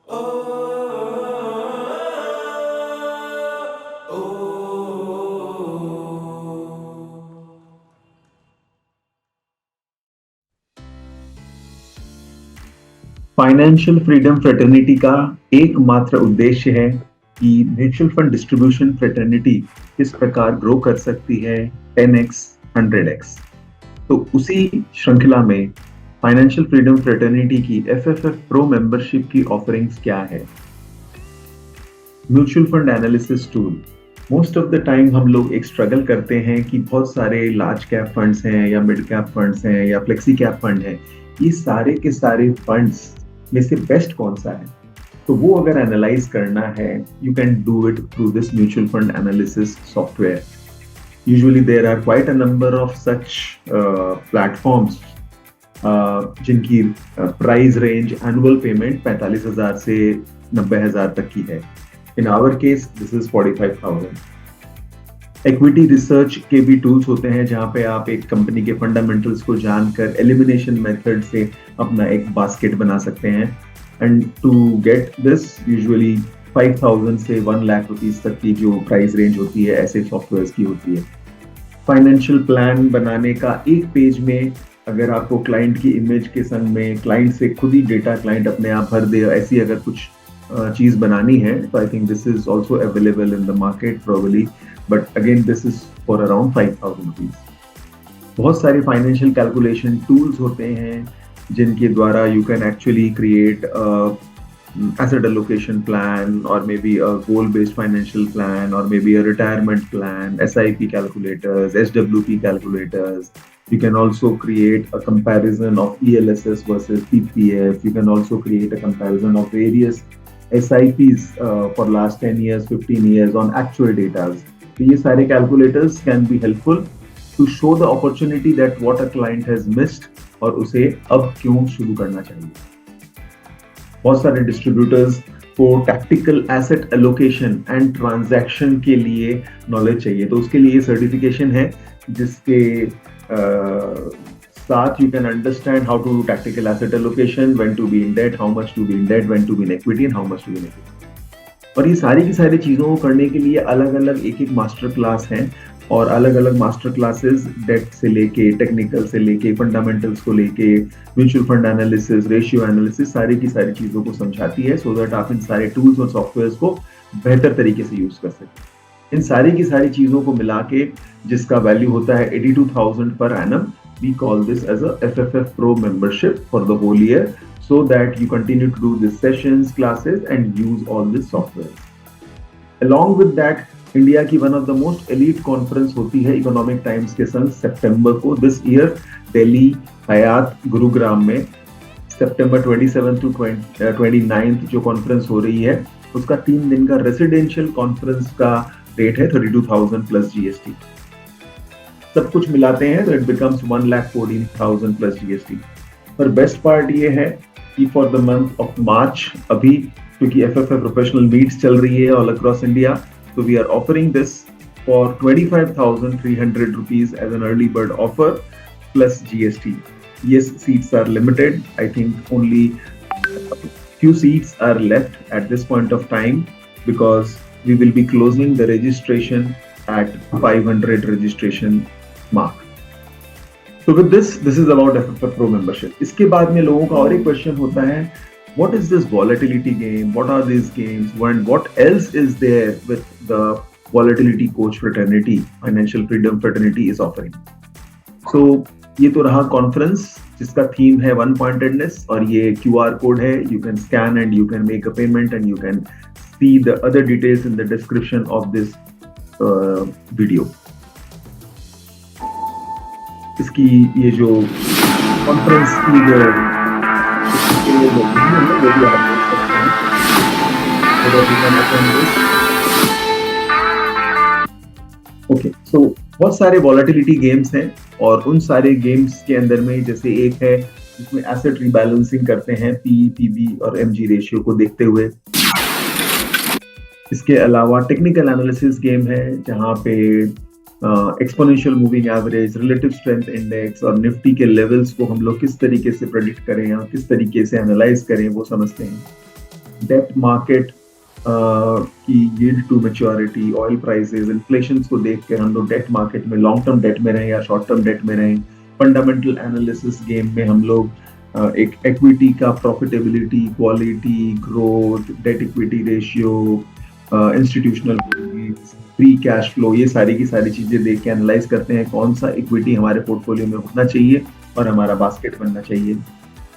Financial freedom fraternity का एकमात्र उद्देश्य है कि म्यूचुअल फंड डिस्ट्रीब्यूशन फ्रेटर्निटी किस प्रकार ग्रो कर सकती है 10x 100x। तो उसी श्रृंखला में फाइनेंशियल फ्रीडम फ्रेटर्निटी की एफएफएफ प्रो मेंबरशिप की ऑफरिंग्स क्या है। Mutual fund analysis tool. Most of the time हम लोग एक स्ट्रगल करते हैं कि बहुत सारे लार्ज कैप फंड्स हैं या मिड कैप फंड्स हैं या फ्लेक्सी कैप फंड हैं, ये सारे के सारे फंड्स में से बेस्ट कौन सा है। तो वो अगर एनालाइज करना है, you can do it through this mutual fund analysis software. Usually there are quite a number of such platforms जिनकी प्राइस रेंज एनुअल पेमेंट 45,000 से 90,000 तक की है। In our case this is 45,000। Equity research के भी tools होते हैं जहां पे आप एक कंपनी के फंडामेंटल्स को जानकर एलिमिनेशन मेथड से अपना एक बास्केट बना सकते हैं। And to get this usually 5,000 से 1 लाख रुपीस तक की जो प्राइस रेंज होती है ऐसे सॉफ्टवेयर की होती है। फाइनेंशियल प्लान बनाने का एक पेज में अगर आपको क्लाइंट की इमेज के संग में क्लाइंट से खुद ही डेटा क्लाइंट अपने आप भर दे, ऐसी अगर कुछ चीज बनानी है, तो I think this is also available in the market probably, but again this is for around 5,000 rupees. बहुत सारे फाइनेंशियल कैलकुलेशन टूल्स होते हैं जिनके द्वारा you can actually create asset allocation plan, or maybe a goal-based financial plan, or maybe a retirement plan, SIP calculators, SWP calculators. You can also create a comparison of ELSS versus PPF. You can also create a comparison of various SIPs for last 10 years, 15 years on actual data. So these सारे calculators can be helpful to show the opportunity that what a client has missed और उसे अब क्यों शुरू करना चाहिए। बहुत सारे डिस्ट्रीब्यूटर्स को tactical asset allocation and transaction के लिए नॉलेज चाहिए, तो उसके लिए सर्टिफिकेशन है जिसके साथ you can understand how to do tactical asset allocation, when to be in debt, how much to be in debt, when to be in equity and how much to be in equity. और ये सारी की सारी चीजों को करने के लिए अलग अलग एक एक मास्टर क्लास हैं, और अलग अलग मास्टर क्लासेस डेट से लेके टेक्निकल से लेके फंडामेंटल्स को लेके mutual fund analysis, ratio analysis, सारी की सारी चीजों को समझाती है, सो दैट आप इन सारे टूल्स और सॉफ्टवेयर्स को बेहतर तरीके से यूज कर सकें। इन सारी की सारी चीजों को मिला के जिसका वैल्यू होता है 82,000 पर annum, we call this as a FFF Pro membership for the whole year, so that you continue to do these sessions, classes and use all this software. Along with that, India की one of the most elite conference होती है Economic Times के संग सितंबर को, this year Delhi Hyatt Gurugram में सितंबर 27 to 29 जो कॉन्फ्रेंस हो रही है, उसका 3 दिन का रेसिडेंशियल कॉन्फ्रेंस का रेट है 32,000 प्लस GST। सब कुछ मिलाते हैं तो इट बिकम्स 1,14,000 प्लस GST। पर बेस्ट पार्ट ये है कि for the month of March, अभी क्योंकि FFF प्रोफेशनल मीट्स चल रही है all across India, so we are offering this for 25,300 rupees as an early bird offer plus GST. Yes, seats are limited. I think only few seats are left at this point of time, because we will be closing the registration at 500 registration mark. So with this is about FFF Pro membership. इसके बाद में लोगों का और एक question होता है, what is this volatility game? What are these games? And what else is there with the volatility coach fraternity, financial freedom fraternity is offering? So ये तो रहा कॉन्फ्रेंस जिसका थीम है वन पॉइंटेडनेस, और ये QR कोड है, you can scan and you can make a payment and you can see the other details in the description of this video. इसकी ये जो कॉन्फ्रेंस की जो ओके, सो बहुत सारे वॉलेटिलिटी गेम्स हैं, और उन सारे गेम्स के अंदर में जैसे एक है जिसमें एसेट रीबैलेंसिंग करते हैं PE, PB और MG रेशियो को देखते हुए। इसके अलावा टेक्निकल एनालिसिस गेम है जहाँ पे exponential moving average, relative strength index और निफ्टी के लेवल्स को हम लोग किस तरीके से प्रेडिक्ट करें या किस तरीके से एनालाइज करें वो समझते हैं। डेब्ट मार्केट की yield to maturity, oil prices, inflation को देख के हम लोग डेट मार्केट में लॉन्ग टर्म डेट में रहें या शॉर्ट टर्म डेट में रहें। फंडामेंटल एनालिसिस गेम में हम लोग एक इक्विटी का profitability, quality, growth, debt equity ratio, institutional free cash flow, ये सारी की सारी चीजें देख के एनालाइज करते हैं कौन सा इक्विटी हमारे पोर्टफोलियो में होना चाहिए और हमारा बास्केट बनना चाहिए।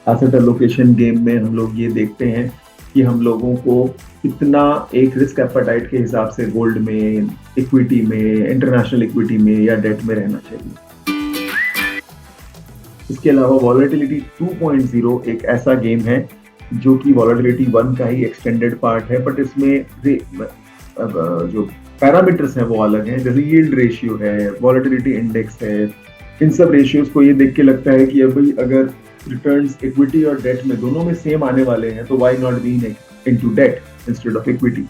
एसेट एलोकेशन गेम में हम लोग ये देखते हैं कि हम लोगों को कितना एक रिस्क एपेटाइट के हिसाब से गोल्ड में, इक्विटी में, इंटरनेशनल इक्विटी में या डेट में रहना चाहिए। इसके अलावा वॉलेटिलिटी 2.0 एक ऐसा गेम है जो कि वॉलेटिलिटी 1 का ही एक्सटेंडेड पार्ट है, बट इसमें जो पैरामीटर्स हैं वो अलग हैं। जैसे यील्ड रेशियो है, वॉलेटिलिटी इंडेक्स है, इन सब रेशियोज को ये देख के लगता है कि अभी अगर रिटर्न्स इक्विटी और डेट में दोनों में सेम आने वाले हैं तो why not be into debt instead of equity.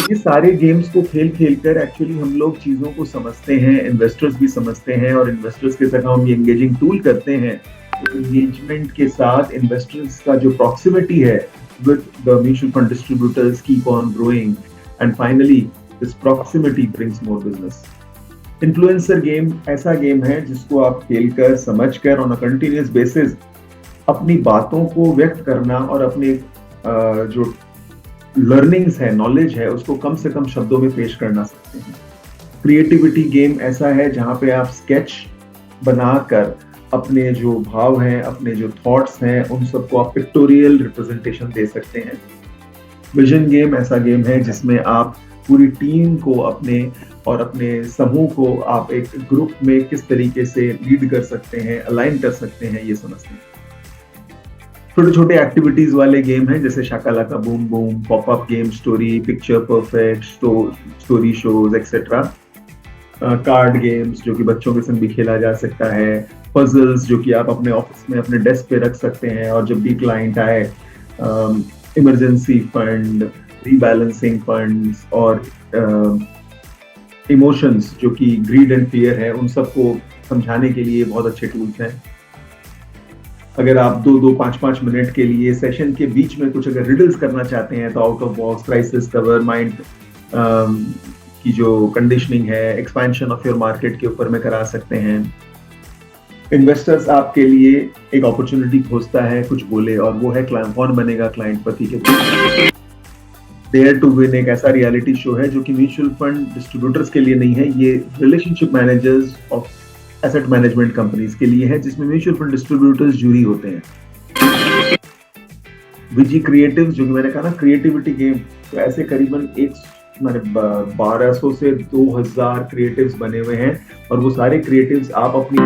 ये सारे गेम्स को खेल खेल कर एक्चुअली हम लोग चीजों को समझते हैं, इन्वेस्टर्स भी समझते हैं, और इन्वेस्टर्स के साथ हम ये एंगेजिंग टूल करते हैं। एंगेजमेंट के साथ इन्वेस्टर्स का जो प्रॉक्सिमिटी है with the mutual fund distributors keep on growing, and finally this proximity brings more business. Influencer game ऐसा गेम है जिसको आप खेलकर, समझकर ऑन अ कंटिन्यूअस बेसिस अपनी बातों को व्यक्त करना और अपने जो लर्निंग्स है, नॉलेज है, उसको कम से कम शब्दों में पेश करना सकते हैं। क्रिएटिविटी गेम ऐसा है जहाँ पे आप स्केच बनाकर अपने जो भाव हैं, अपने जो थॉट्स हैं, उन सबको आप पिक्टोरियल रिप्रेजेंटेशन दे सकते हैं। विजन गेम ऐसा गेम है जिसमें आप पूरी टीम को अपने समूह को आप एक ग्रुप में किस तरीके से लीड कर सकते हैं, अलाइन कर सकते हैं, ये समझते हैं। छोटे छोटे एक्टिविटीज वाले गेम हैं जैसे Shakalaka boom boom, pop up game, story, picture perfect, story shows etcetera. Card games जो कि बच्चों के संग भी खेला जा सकता है। पजल्स जो कि आप अपने ऑफिस में अपने डेस्क पे रख सकते हैं, और जब भी क्लाइंट आए, इमरजेंसी फंड, रीबैलेंसिंग फंड्स और इमोशंस जो कि ग्रीड एंड फियर है, उन सबको समझाने के लिए बहुत अच्छे टूल्स हैं। अगर आप 2-2, 5-5 मिनट के लिए सेशन के बीच में कुछ अगर रिडल्स करना चाहते हैं तो out of box, crisis cover, mind की जो कंडीशनिंग है, एक्सपेंशन ऑफ योर मार्केट के ऊपर में करा सकते हैं। इन्वेस्टर्स आपके लिए एक अपॉर्चुनिटी खोजता है कुछ बोले, और वो है कौन बनेगा क्लाइंट पति के। डेयर टू विन एक ऐसा रियलिटी शो है जो कि म्यूचुअल फंड डिस्ट्रीब्यूटर्स के लिए नहीं है, ये relationship managers of asset management companies के लिए है, जिसमें म्यूचुअल फंड डिस्ट्रीब्यूटर्स जूरी होते हैं। विजी क्रिएटिव्स जो कि मैंने कहा ना क्रिएटिविटी गेम, तो ऐसे करीबन 1200 से 2000 क्रिएटिव्स बने हुए हैं, और वो सारे क्रिएटिव्स आप अपनी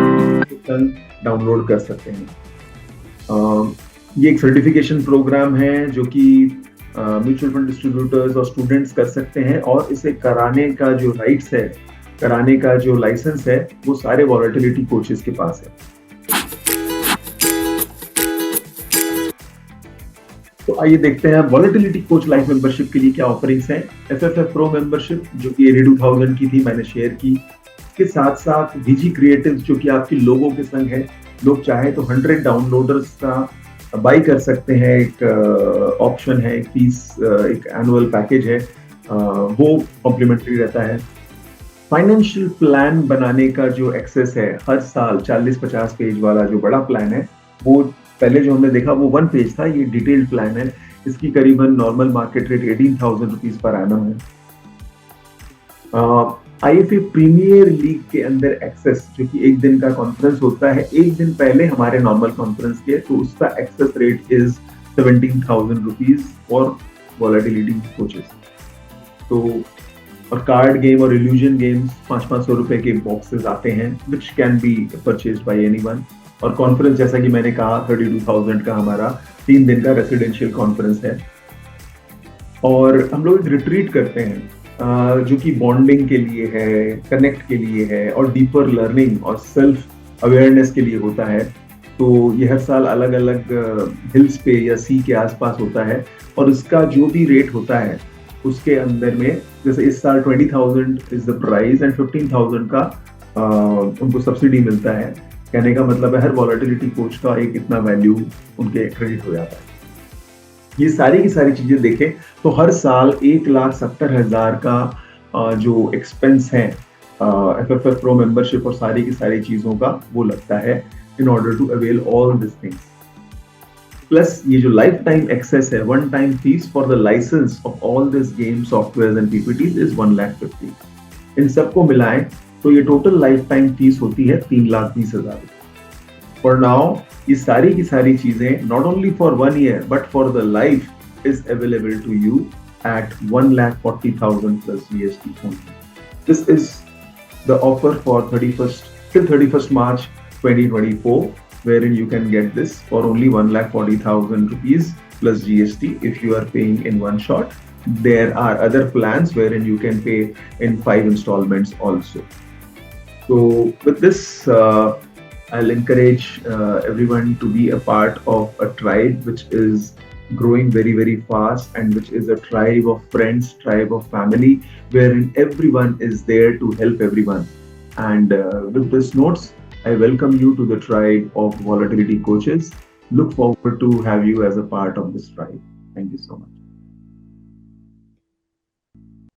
डाउनलोड कर सकते हैं। ये एक सर्टिफिकेशन प्रोग्राम है जो कि म्यूचुअल फंड डिस्ट्रीब्यूटर्स और स्टूडेंट्स कर सकते हैं, और इसे कराने का जो राइट्स है, कराने का जो लाइसेंस है, वो सारे वॉलेटिलिटी कोचेस के पास है। तो आइए देखते हैं वॉलेटिलिटी कोच लाइफ मेंबरशिप के लिए क्या ऑफरिंग्स हैं। FFF प्रो मेंबरशिप जो कि 82,000 की थी, मैंने शेयर की। इसके साथ साथ VG क्रिएटिव्स जो कि आपकी लोगों के संग है, लोग चाहे तो 100 डाउनलोडर्स का बाई कर सकते हैं। एक ऑप्शन है, एक फीस, एक एनुअल पैकेज है, वो कॉम्प्लीमेंट्री रहता है। फाइनेंशियल प्लान बनाने का जो एक्सेस है, हर साल 40-50 पेज वाला जो बड़ा प्लान है, वो पहले जो हमने देखा वो 1 पेज था, ये डिटेल्ड प्लान है। इसकी करीबन normal market rate 18,000 rupees per annum है। IFA प्रीमियर लीग के अंदर एक्सेस जो कि एक दिन का कॉन्फ्रेंस होता है, एक दिन पहले हमारे नॉर्मल कॉन्फ्रेंस के, तो उसका access rate is 17,000 rupees for volatility coaches. तो और कार्ड गेम और इल्यूजन गेम्स 500-500 रुपए के बॉक्सेस आते हैं, which can be purchased by anyone. और कॉन्फ्रेंस जैसा कि मैंने कहा 32,000 का हमारा 3 दिन का रेसिडेंशियल कॉन्फ्रेंस है। और हम लोग रिट्रीट करते हैं जो कि बॉन्डिंग के लिए है, कनेक्ट के लिए है, और डीपर लर्निंग और सेल्फ अवेयरनेस के लिए होता है। तो ये हर साल अलग अलग हिल्स पे या सी के आसपास होता है, और इसका जो भी रेट होता है उसके अंदर में, जैसे इस साल 20,000 इज द प्राइस एंड 15,000 का उनको सब्सिडी मिलता है। कहने का मतलब है हर वॉलेटिलिटी कोच का एक इतना वैल्यू उनके क्रेडिट हो जाता है। ये सारी की सारी चीजें देखें तो हर साल 1,70,000 का जो एक्सपेंस है FFF प्रो मेंबरशिप और सारी की सारी चीजों का वो लगता है in order to avail all this things. Plus ये जो लाइफ टाइम एक्सेस है, one time fees for the licence of all this game software and PPTs is 1,50,000। इन सबको मिलाएं तो ये टोटल लाइफ टाइम फीस होती है 3,20,000। फॉर नाउ ये सारी की सारी चीजें not only for 1 year but for the life is available to you at 1,40,000 plus GST only. This is the offer for 31st till 31st March 2024, wherein you can get this for only 1,40,000 rupees plus GST if you are paying in one shot. There are other plans wherein you can pay in 5 installments also. So with this, I'll encourage everyone to be a part of a tribe which is growing very, very fast and which is a tribe of friends, tribe of family, wherein everyone is there to help everyone. And with these notes, I welcome you to the tribe of volatility coaches. Look forward to have you as a part of this tribe. Thank you so much.